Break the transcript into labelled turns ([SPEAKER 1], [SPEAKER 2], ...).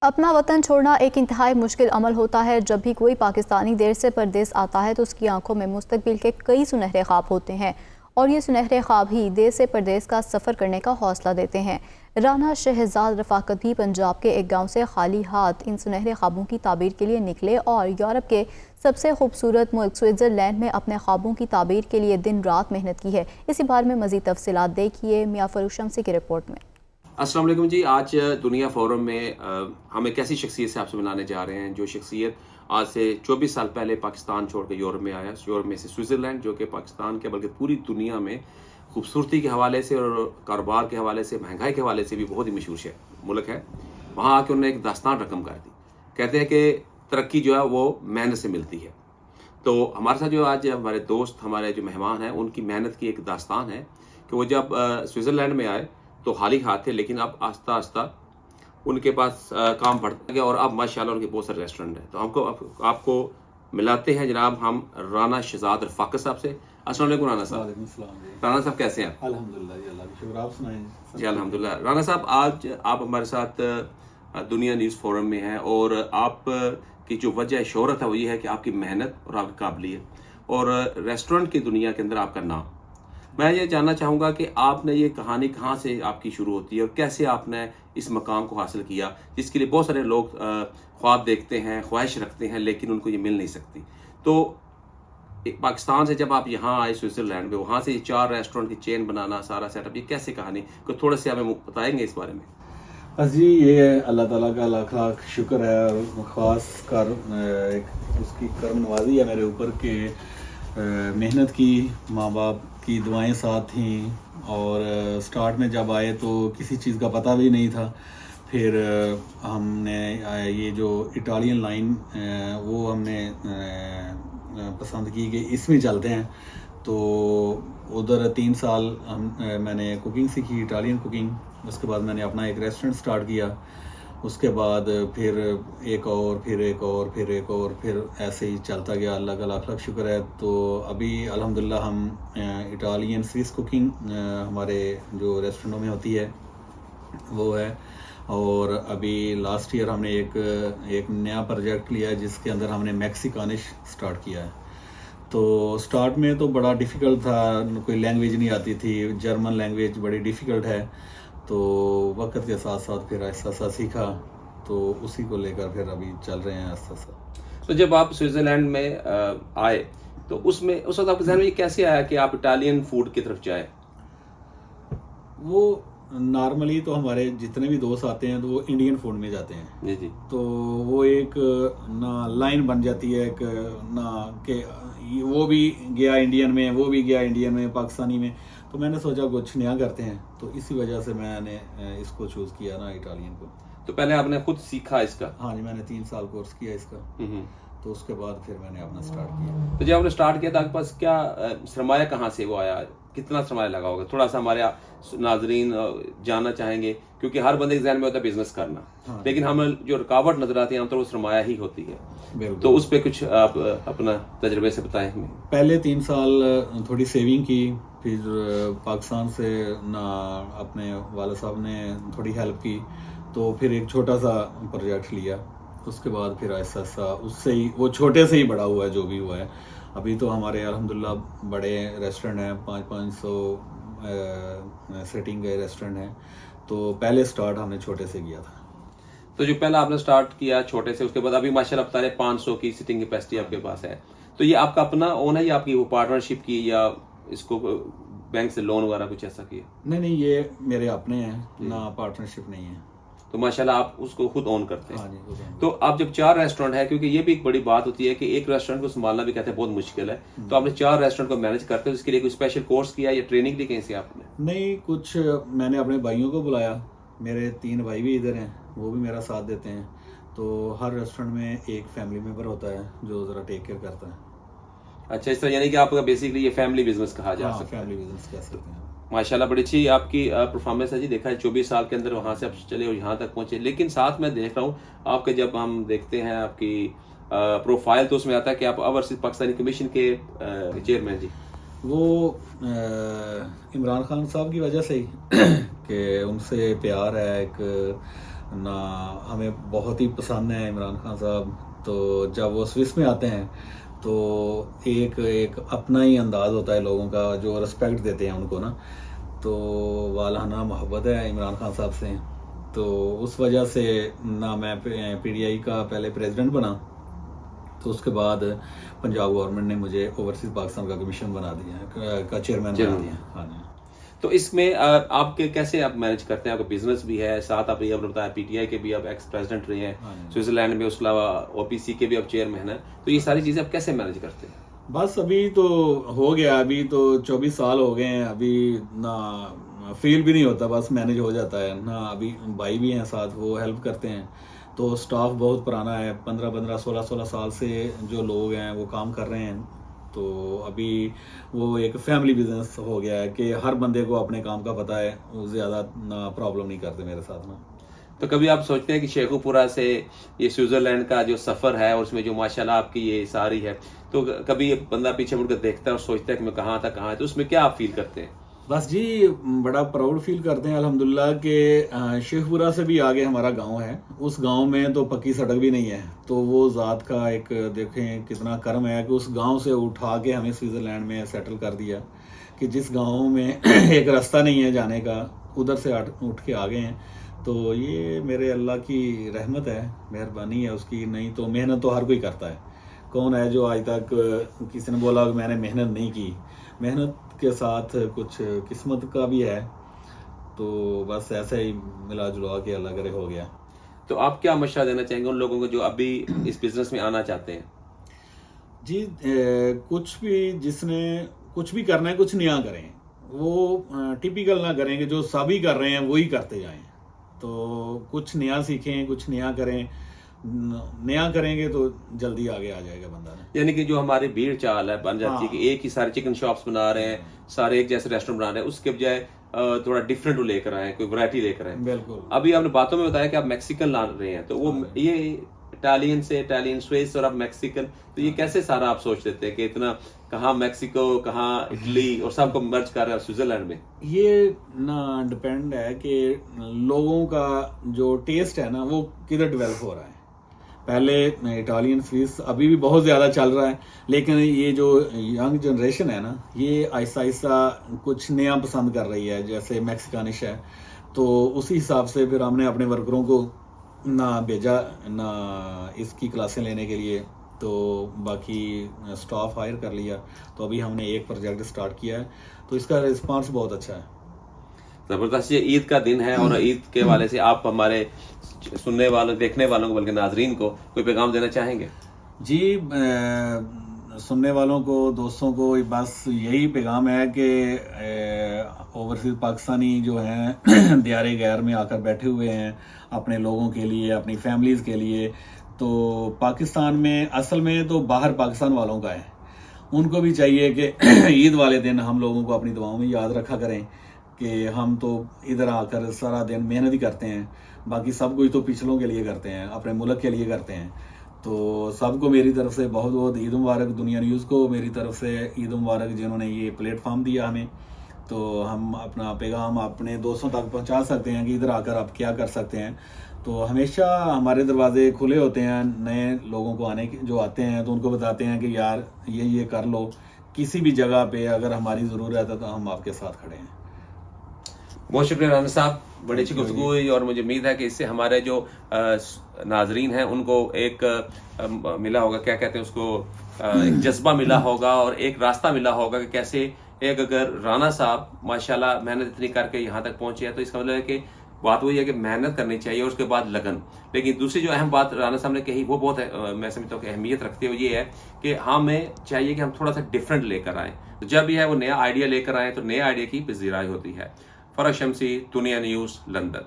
[SPEAKER 1] अपना वतन छोड़ना एक इंतहाई मुश्किल अमल होता है। जब भी कोई पाकिस्तानी देर से परदेस आता है तो उसकी आंखों में मुस्तकबिल के कई सुनहरे ख्वाब होते हैं और ये सुनहरे ख्वाब ही देर से परदेस का सफ़र करने का हौसला देते हैं। राना शहजाद रफाकत भी पंजाब के एक गांव से खाली हाथ इन सुनहरे ख्वाबों की ताबीर के लिए निकले और यूरोप के सबसे खूबसूरत मुल्क स्विट्ज़रलैंड में अपने ख्वाबों की ताबीर के लिए दिन रात मेहनत की है। इसी बारे में मज़ीद तफसीलात देखिए मियां फरूख शम्सी की रिपोर्ट में।
[SPEAKER 2] अस्सलाम वालेकुम जी। आज दुनिया फोरम में हम एक ऐसी शख्सियत से आपसे मिलाने जा रहे हैं जो शख्सियत आज से 24 साल पहले पाकिस्तान छोड़ के यूरोप में आया। यूरोप में से स्विट्ज़रलैंड, जो कि पाकिस्तान के बल्कि पूरी दुनिया में खूबसूरती के हवाले से और कारोबार के हवाले से, महंगाई के हवाले से भी बहुत ही मशहूर मुल्क है। वहाँ आके उन्होंने एक दास्तान रकम कर दी। कहते हैं कि तरक्की जो है वो मेहनत से मिलती है। तो हमारे साथ जो आज हमारे दोस्त, हमारे जो मेहमान हैं, उनकी मेहनत की एक दास्तान है कि वो जब स्विट्ज़रलैंड में आए तो खाली हाथ थे, लेकिन अब आस्ता आस्ता उनके पास काम बढ़ता गया और अब माशाल्लाह उनके बहुत सारे रेस्टोरेंट हैं। तो आपको मिलाते हैं जनाब हम राना शहजाद रफाकत साहब से। अस्सलाम वालेकुम राना साहब। राना साहब कैसे हैं?
[SPEAKER 3] अल्हम्दुलिल्लाह जी, अल्लाह का शुक्र। आप सुनाएं?
[SPEAKER 2] जी अल्हम्दुलिल्लाह। राना साहब, आज आप हमारे साथ दुनिया न्यूज़ फोरम में हैं और आप की जो वजह शोहरत है वो ये है कि आपकी मेहनत और आपकी काबिलियत और रेस्टोरेंट की दुनिया के अंदर आपका नाम। मैं ये जानना चाहूँगा कि आपने ये कहानी कहाँ से आपकी शुरू होती है और कैसे आपने इस मकाम को हासिल किया जिसके लिए बहुत सारे लोग ख्वाब देखते हैं, ख्वाहिश रखते हैं, लेकिन उनको ये मिल नहीं सकती। तो पाकिस्तान से जब आप यहाँ आए स्विट्ज़रलैंड में, वहाँ से ये 4 रेस्टोरेंट की चेन बनाना, सारा सेटअप, ये कैसे कहानी को थोड़े से हमें बताएंगे इस बारे में?
[SPEAKER 3] बस जी, ये अल्लाह ताला का लाख लाख शुक्र है और ख़ास कर एक उसकी करम नवाजी है मेरे ऊपर के मेहनत की, माँ बाप की दुआएं साथ थी। और स्टार्ट में जब आए तो किसी चीज़ का पता भी नहीं था। फिर हमने ये जो इटालियन लाइन वो हमने पसंद की कि इसमें चलते हैं। तो उधर 3 साल मैंने कुकिंग सीखी, इटालियन कुकिंग। उसके बाद मैंने अपना एक रेस्टोरेंट स्टार्ट किया। उसके बाद फिर एक और, फिर एक और, फिर एक और, फिर ऐसे ही चलता गया। अल्लाह का लाख लाख शुक्र है। तो अभी अल्हम्दुलिल्लाह हम इटालियन स्विस कुकिंग हमारे जो रेस्टोरेंटों में होती है वो है। और अभी लास्ट ईयर हमने एक नया प्रोजेक्ट लिया है जिसके अंदर हमने मैक्सिकानिश स्टार्ट किया है। तो स्टार्ट में तो बड़ा डिफ़िकल्ट था, कोई लैंग्वेज नहीं आती थी, जर्मन लैंग्वेज बड़ी डिफ़िकल्ट है। तो वक्त के साथ साथ फिर ऐसा सीखा, तो उसी को लेकर फिर अभी चल रहे हैं ऐसा।
[SPEAKER 2] तो जब आप स्विट्ज़रलैंड में आए तो उसमें उस वक्त आपके ज़हन में ये कैसे आया कि आप इटालियन फूड की तरफ जाए?
[SPEAKER 3] वो नॉर्मली तो हमारे जितने भी दोस्त आते हैं तो वो इंडियन फूड में जाते हैं।
[SPEAKER 2] जी जी।
[SPEAKER 3] तो वो एक ना लाइन बन जाती है एक ना कि वो भी गया इंडियन में, वो भी गया इंडियन में, पाकिस्तानी में। तो मैंने सोचा कुछ नया करते हैं, तो इसी वजह से मैंने इसको चूज़ किया ना, इटालियन को।
[SPEAKER 2] तो पहले आपने खुद सीखा इसका?
[SPEAKER 3] हाँ जी, मैंने 3 साल कोर्स किया इसका। तो उसके बाद फिर मैंने अपना स्टार्ट किया।
[SPEAKER 2] तो जब आपने स्टार्ट किया था आपके पास क्या सरमाया कहाँ से वो आया? कितना सरमाया लगा होगा? थोड़ा सा हमारे नाजरीन जानना चाहेंगे, क्योंकि हर बंदे के ज़हन में होता है बिजनेस करना। हाँ। लेकिन हमें जो रुकावट नजर आती है आमतौर वो सरमाया ही होती है। तो उस पर कुछ आप अपना तजर्बे से बताएं हमें।
[SPEAKER 3] पहले 3 साल थोड़ी सेविंग की, फिर पाकिस्तान से ना अपने वाले साहब ने थोड़ी हेल्प की, तो फिर एक छोटा सा प्रोजेक्ट लिया। उसके बाद फिर ऐसा उससे ही वो छोटे से ही बड़ा हुआ है जो भी हुआ है। अभी तो हमारे अल्हम्दुलिल्लाह बड़े रेस्टोरेंट हैं, 500 सीटिंग के रेस्टोरेंट हैं। तो पहले स्टार्ट हमने छोटे से किया था।
[SPEAKER 2] तो जो पहला आपने स्टार्ट किया छोटे से, उसके बाद अभी माशाल्लाह बता रहे 500 की सीटिंग कैपेसिटी आपके पास है। तो ये आपका अपना ओन है या आपकी वो पार्टनरशिप की या इसको बैंक से लोन वगैरह कुछ ऐसा किया?
[SPEAKER 3] नहीं, ये मेरे अपने हैं, ना पार्टनरशिप नहीं है।
[SPEAKER 2] तो माशाल्लाह आप उसको खुद ओन करते हैं।
[SPEAKER 3] हाँ जी, खुद ओन।
[SPEAKER 2] तो आप जब 4 रेस्टोरेंट है, क्योंकि ये भी एक बड़ी बात होती है कि एक रेस्टोरेंट को संभालना भी कहते हैं बहुत मुश्किल है। तो आपने 4 रेस्टोरेंट को मैनेज करते हो, इसके लिए कोई स्पेशल कोर्स किया या ट्रेनिंग ली कहीं से आपने?
[SPEAKER 3] नहीं, कुछ मैंने अपने भाइयों को बुलाया। मेरे 3 भाई भी इधर हैं, वो भी मेरा साथ देते हैं। तो हर रेस्टोरेंट में एक फैमिली मेम्बर होता है जो ज़रा टेक केयर करता है।
[SPEAKER 2] अच्छा, इस तरह यानी कि आपका बेसिकली ये फैमिली बिजनेस कहा जा सकता है।
[SPEAKER 3] फैमिली बिजनेस कह सकते हैं।
[SPEAKER 2] माशाल्लाह बड़ी अच्छी आपकी परफॉर्मेंस है जी। देखा है 24 साल के अंदर वहाँ से आप चले और यहाँ तक पहुँचे। लेकिन साथ में देख रहा हूँ आपके, जब हम देखते हैं आपकी प्रोफाइल तो उसमें आता है कि आप ओवरसीज पाकिस्तानी कमीशन के चेयरमैन जी।
[SPEAKER 3] वो इमरान खान साहब की वजह से ही कि उनसे प्यार है, एक ना हमें बहुत ही पसंद है इमरान खान साहब। तो जब वो स्विस में आते हैं तो एक एक अपना ही अंदाज़ होता है लोगों का, जो रिस्पेक्ट देते हैं उनको ना, तो वालाना मोहब्बत है इमरान खान साहब से। तो उस वजह से ना मैं PTI का पहले प्रेसिडेंट बना, तो उसके बाद पंजाब गवर्नमेंट ने मुझे ओवरसीज पाकिस्तान का कमीशन बना दिया, का चेयरमैन बना दिया। हाँ जी।
[SPEAKER 2] तो इसमें आपके कैसे आप मैनेज करते हैं? आपका बिजनेस भी है, साथ आप ये आपने बताया PTI के भी आप एक्स प्रेसिडेंट रहे हैं, स्विट्जरलैंड में, उसके अलावा OPC के भी आप चेयरमैन हैं, तो ये सारी चीजें आप कैसे मैनेज करते हैं?
[SPEAKER 3] बस अभी तो हो गया, अभी तो 24 साल हो गए हैं, अभी ना फील भी नहीं होता, बस मैनेज हो जाता है ना। अभी भाई भी हैं साथ, वो हेल्प करते हैं। तो स्टाफ बहुत पुराना है, 15-15, 16-16 साल से जो लोग हैं वो काम कर रहे हैं। तो अभी वो एक फैमिली बिजनेस हो गया है कि हर बंदे को अपने काम का पता है, वो ज़्यादा ना प्रॉब्लम नहीं करते मेरे साथ ना।
[SPEAKER 2] तो कभी आप सोचते हैं कि शेखुपुरा से ये स्विट्जरलैंड का जो सफ़र है और उसमें जो माशाल्लाह आपकी ये सारी है, तो कभी बंदा पीछे मुड़कर देखता है और सोचता है कि मैं कहाँ था कहाँ है, तो उसमें क्या आप फील करते हैं?
[SPEAKER 3] बस जी बड़ा प्राउड फील करते हैं अल्हम्दुलिल्लाह कि शेखपुरा से भी आगे हमारा गांव है। उस गांव में तो पक्की सड़क भी नहीं है, तो वो ज़ात का एक देखें कितना कर्म है कि उस गांव से उठा के हमें स्विट्ज़रलैंड में सेटल कर दिया, कि जिस गांव में एक रास्ता नहीं है जाने का, उधर से उठ के आ गए हैं। तो ये मेरे अल्लाह की रहमत है, मेहरबानी है उसकी। नहीं तो मेहनत तो हर कोई करता है। कौन है जो आज तक किसी ने बोला कि मैंने मेहनत नहीं की? मेहनत के साथ कुछ किस्मत का भी है। तो बस ऐसे ही मिला जुला के अल्लाह करे हो गया।
[SPEAKER 2] तो आप क्या मशवरा देना चाहेंगे उन लोगों को जो अभी इस बिजनेस में आना चाहते हैं?
[SPEAKER 3] जी कुछ भी, जिसने कुछ भी करना है कुछ नया करें, वो टिपिकल ना करें कि जो सभी कर रहे हैं वही करते जाएं। तो कुछ नया सीखें, कुछ नया करें। नया करेंगे तो जल्दी आगे आ जाएगा बंदा ना।
[SPEAKER 2] यानी कि जो हमारी भीड़ चाल है बन जाती है कि एक ही सारे चिकन शॉप्स बना रहे हैं, सारे एक जैसे रेस्टोरेंट बना रहे हैं, उसके बजाय थोड़ा डिफरेंट लेकर आए, कोई वैरायटी लेकर आए।
[SPEAKER 3] बिल्कुल।
[SPEAKER 2] अभी आपने बातों में बताया कि आप मैक्सिकन ला रहे हैं, तो वो ये इटालियन से इटालियन स्विस और अब मैक्सिकन, तो ये कैसे सारा आप सोच लेते हैं कि इतना कहाँ मैक्सिको, कहाँ इटली और सबको मर्ज कर रहे हैं स्विट्जरलैंड में?
[SPEAKER 3] ये ना डिपेंड है कि लोगों का जो टेस्ट है ना वो किधर डेवलप हो रहा है। पहले इटालियन स्विस अभी भी बहुत ज़्यादा चल रहा है, लेकिन ये जो यंग जनरेशन है ना, ये आहिस्ता आहिस्ता कुछ नया पसंद कर रही है, जैसे मैक्सिकानिश है। तो उसी हिसाब से फिर हमने अपने वर्करों को ना भेजा ना इसकी क्लासें लेने के लिए, तो बाकी स्टाफ हायर कर लिया। तो अभी हमने एक प्रोजेक्ट स्टार्ट किया है, तो इसका रिस्पांस बहुत अच्छा है।
[SPEAKER 2] जबरदस्त। ये ईद का दिन है और ईद के वाले से आप हमारे सुनने वालों, देखने वालों को, बल्कि नाजरीन को कोई पैगाम देना चाहेंगे?
[SPEAKER 3] जी सुनने वालों को, दोस्तों को बस यही पैगाम है कि ओवरसीज पाकिस्तानी जो हैं दियारे गैर में आकर बैठे हुए हैं अपने लोगों के लिए, अपनी फैमिलीज़ के लिए। तो पाकिस्तान में असल में तो बाहर पाकिस्तान वालों का है, उनको भी चाहिए कि ईद वाले दिन हम लोगों को अपनी दुआओं में याद रखा करें कि हम तो इधर आकर सारा दिन मेहनत ही करते हैं, बाकी सब कुछ तो पिछलों के लिए करते हैं, अपने मुल्क के लिए करते हैं। तो सबको मेरी तरफ से बहुत बहुत ईद मुबारक, दुनिया न्यूज़ को मेरी तरफ से ईद मुबारक, जिन्होंने ये प्लेटफॉर्म दिया हमें। तो हम अपना पैगाम अपने दोस्तों तक पहुंचा सकते हैं कि इधर आकर आप क्या कर सकते हैं। तो हमेशा हमारे दरवाजे खुले होते हैं नए लोगों को आने के, जो आते हैं तो उनको बताते हैं कि यार ये कर लो, किसी भी जगह पे अगर हमारी ज़रूरत है तो हम आपके साथ खड़े हैं।
[SPEAKER 2] बहुत शुक्रिया राना साहब, बड़ी अच्छी गुफ्तगू हुई और मुझे उम्मीद है कि इससे हमारे जो नाजरीन हैं उनको एक मिला होगा, क्या कहते हैं उसको, एक जज्बा मिला होगा और एक रास्ता मिला होगा कि कैसे एक, अगर राना साहब माशाल्लाह मेहनत इतनी करके यहाँ तक पहुंचे हैं, तो इसका मतलब है कि बात वही है कि मेहनत करनी चाहिए और उसके बाद लगन। लेकिन दूसरी जो अहम बात राना साहब ने कही वो बहुत मैं समझता हूँ कि अहमियत रखती है, ये है कि हमें चाहिए कि हम थोड़ा सा डिफरेंट लेकर आए। तो जब भी है वो नया आइडिया लेकर आए तो नए आइडिया की पजीराई होती है। फरक शमसी, दुनिया न्यूज़, लंदन।